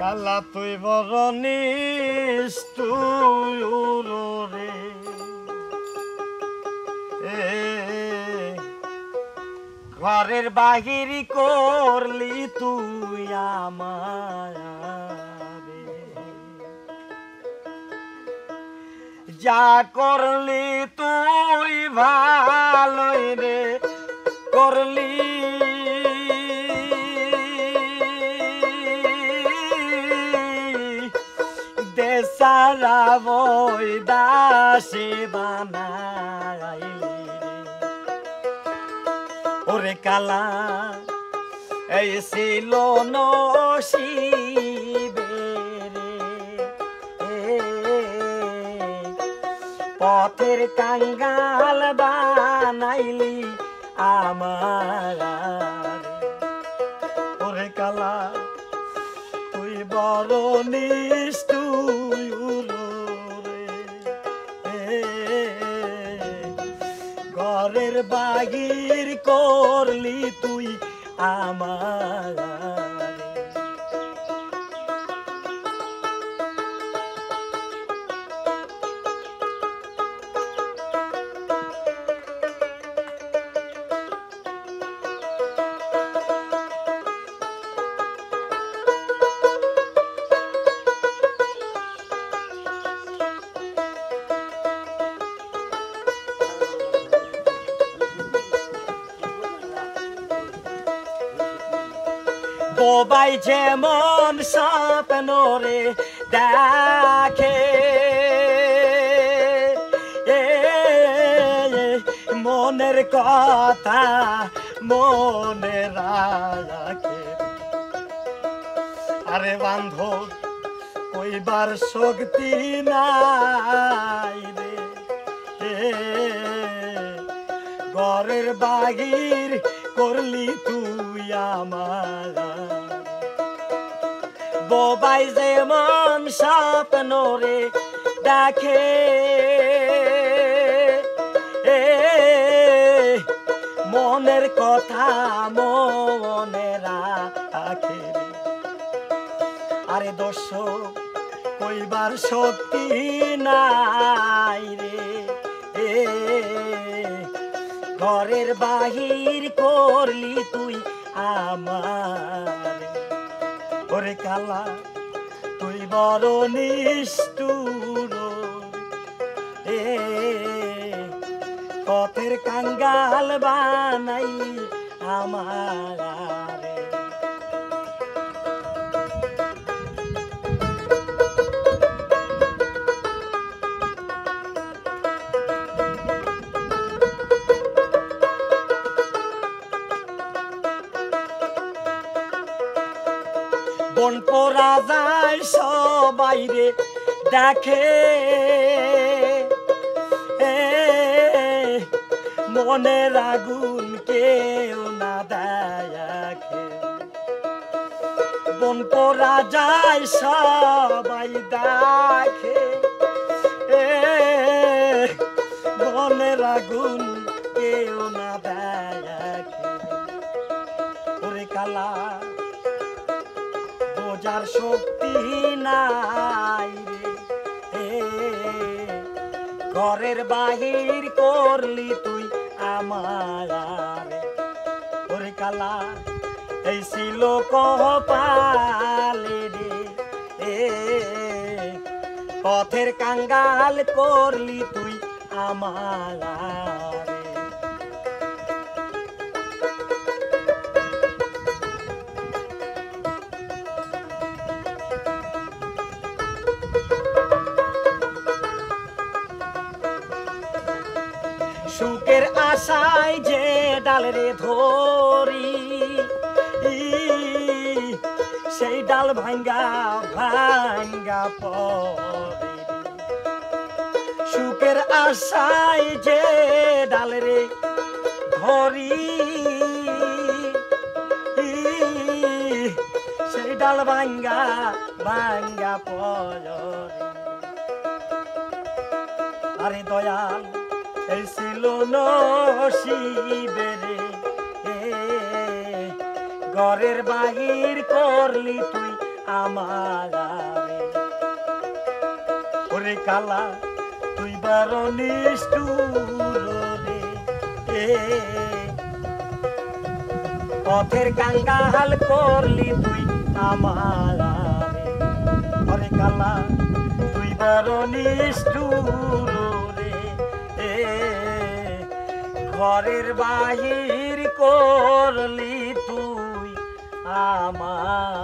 কালা তুই বড় নিষ্ঠুর রে, ঘরের বাহির করলি তুই আমারে, যা করলি তুই ভালোই রে করলি, দেশারা বই দাসী বানাইলি ওরে কালা, এই ছিল নসিবে রে, পথের কাঙ্গাল বানাইলি আমার, ওরে কালা তুই বড় নিষ্ঠুর রে, ঘরের বাহির করলি তুই আমার। বোবাই যেমন স্বপ্ন রে দেখে, মনের কথা মনে রাখে, আরে বান্ধব কইবার শক্তি নাই রে, ঘরের বাহির করলি তুই আমার, বোবাই যেমন স্বপ্ন রে দেখে, মনের কথা মনে রাখে, আরে দর্শক কইবার শক্তি নাই রে, ঘরের বাহির করলি তুই আমার, ওরে কালা তুই বড় নিষ্ঠুর রে, পথের কাঙ্গাল বানাই আমার। বন পোড়া যায় সবাই রে দেখে, মনের আগুন কেউ না দেখে, বন পোড়া যায় সবাই দেখে, মনের আগুন কেউ না দেখে, ওরে কালা বোঝার শক্তি নাই রে, ঘরের বাহির করলি তুই আমার, ওরে কালা এই ছিল কপালে রে, পথের কাঙ্গাল করলি তুই আমার। সুখের আশায় যে ডাল রে ধরি, সেই ডাল ভাঙ্গা ভাঙ্গা পড়ে, সুখের আশায় যে ডাল রে ধরি, সেই ডাল ভাঙ্গা ভাঙ্গা পড়ে, আরে দয়াল এই ছিল নসিবে রে, ঘরের বাহির করলি তুই আমারে ওরে কালা তুই বড় নিষ্ঠুর রে পথের কাঙ্গাল করলি তুই আমারে ওরে কালা তুই বড় নিষ্ঠুর রে ঘরের বাহির করলি তুই আমার